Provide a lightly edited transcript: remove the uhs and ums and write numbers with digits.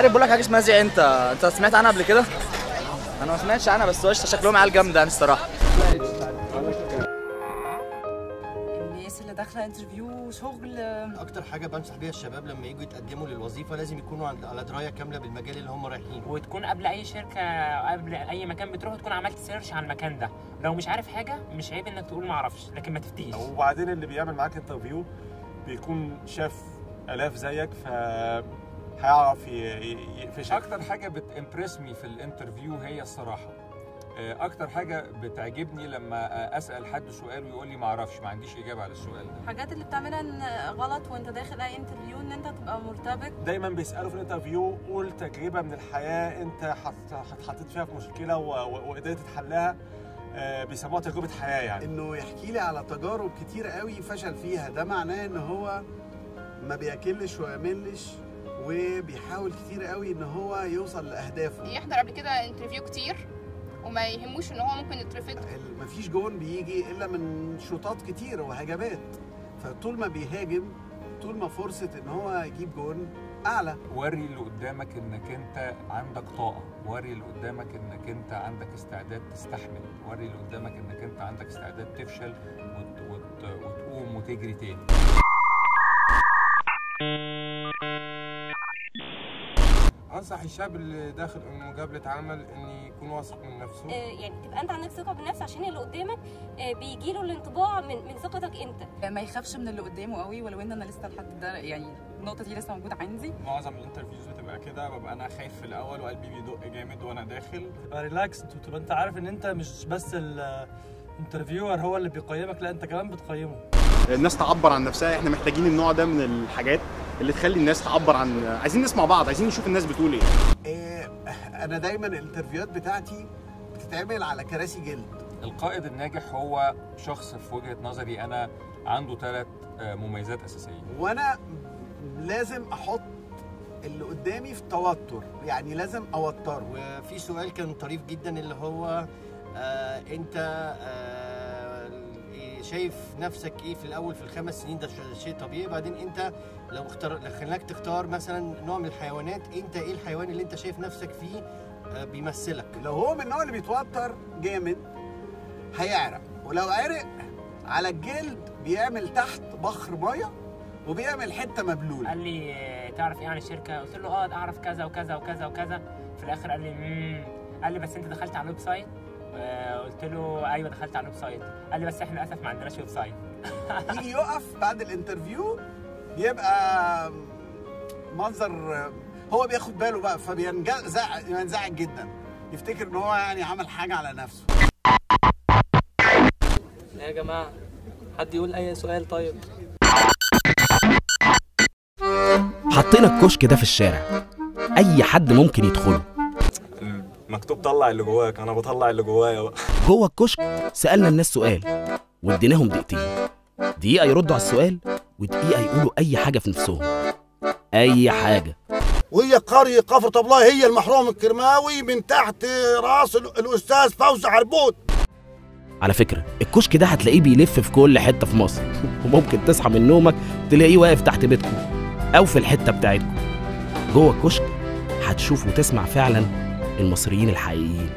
عارف بقول لك حاجه اسمها زي انت سمعت عنها قبل كده؟ انا ما سمعتش عنها بس قشطه شكلهم عيال جامده يعني الصراحه. الناس اللي داخله انترفيو شغل اكتر حاجه بنصح بيها الشباب لما يجوا يتقدموا للوظيفه لازم يكونوا على درايه كامله بالمجال اللي هم رايحين، وتكون قبل اي شركه قبل اي مكان بتروح تكون عملت سيرش عن المكان ده. لو مش عارف حاجه مش عيب انك تقول ما اعرفش، لكن ما تفتيش. وبعدين اللي بيعمل معاك انترفيو بيكون شاف الاف زيك هيعرف يقفشك. اكتر حاجه بتمبرسمي في الانترفيو هي الصراحه. اكتر حاجه بتعجبني لما اسال حد سؤال ويقول لي ما اعرفش، ما عنديش اجابه على السؤال ده. الحاجات اللي بتعملها غلط وانت داخل اي انترفيو ان انت تبقى مرتبط. دايما بيسالوا في الانترفيو قول تجربه من الحياه انت حطيت فيها في مشكله وقدرت تحلها، بيسموها تجربه حياه يعني. انه يحكي لي على تجارب كتير قوي فشل فيها، ده معناه ان هو ما بياكلش ويملش وبيحاول كتير قوي ان هو يوصل لاهدافه. يحضر قبل كده انترفيو كتير وما يهموش ان هو ممكن يترفض. مفيش جون بيجي الا من شوطات كتير وهجمات، فطول ما بيهاجم طول ما فرصه ان هو يجيب جون اعلى. وري اللي قدامك انك انت عندك طاقه، وري اللي قدامك انك انت عندك استعداد تستحمل، وري اللي قدامك انك انت عندك استعداد تفشل وتقوم وتجري تاني. انصح الشاب اللي داخل مقابله عمل ان يكون واثق من نفسه. يعني تبقى انت عندك ثقه بالنفس عشان اللي قدامك بيجي له الانطباع من ثقتك انت. ما يخافش من اللي قدامه قوي، ولو ان انا لسه لحد ده يعني النقطه دي لسه موجوده عندي. معظم الانترفيوز بتبقى كده، ببقى انا خايف في الاول وقلبي بيدق جامد وانا داخل. ريلاكس، تبقى انت عارف ان انت مش بس الانترفيور هو اللي بيقيمك، لا انت كمان بتقيمه. الناس تعبر عن نفسها، احنا محتاجين النوع ده من الحاجات اللي تخلي الناس تعبر عن، عايزين نسمع بعض، عايزين نشوف الناس بتقول ايه. انا دايما الانترفيوهات بتاعتي بتتعمل على كراسي جلد. القائد الناجح هو شخص في وجهة نظري انا عنده 3 مميزات اساسيه، وانا لازم احط اللي قدامي في توتر، يعني لازم اوتره. وفي سؤال كان طريف جدا اللي هو انت شايف نفسك ايه في الاول في ال5 سنين؟ ده شيء طبيعي. بعدين انت لو خليناك تختار مثلا نوع من الحيوانات، انت ايه الحيوان اللي انت شايف نفسك فيه بيمثلك؟ لو هو من النوع اللي بيتوتر جامد هيعرق، ولو عرق على الجلد بيعمل تحت بخر ميه وبيعمل حته مبلوله. قال لي تعرف ايه عن الشركه؟ قلت له اعرف كذا وكذا وكذا وكذا. في الاخر قال لي قال لي بس انت دخلت على الويب سايت؟ قلت له ايوه دخلت على الويب سايت. قال لي بس احنا للاسف ما عندناش ويب سايت. يجي يقف بعد الانترفيو بيبقى منظر، هو بياخد باله بقى فبينزعج جدا، يفتكر ان هو يعني عمل حاجه على نفسه. يا جماعه حد يقول اي سؤال طيب؟ حطينا الكشك ده في الشارع، اي حد ممكن يدخله. مكتوب طلع اللي جواك، انا بطلع اللي جوايا بقى. جوه الكشك سالنا الناس سؤال واديناهم دقيقتين، دقيقه يردوا على السؤال ودقيقه يقولوا اي حاجه في نفسهم، اي حاجه. وهي قريه كفر طبلاء، هي المحروم الكرماوي من تحت راس الاستاذ فوزي عربود. على فكره الكشك ده هتلاقيه بيلف في كل حته في مصر، وممكن تصحى من نومك تلاقيه واقف تحت بيتكم او في الحته بتاعتكم. جوه الكشك هتشوف وتسمع فعلا المصريين الحقيقيين.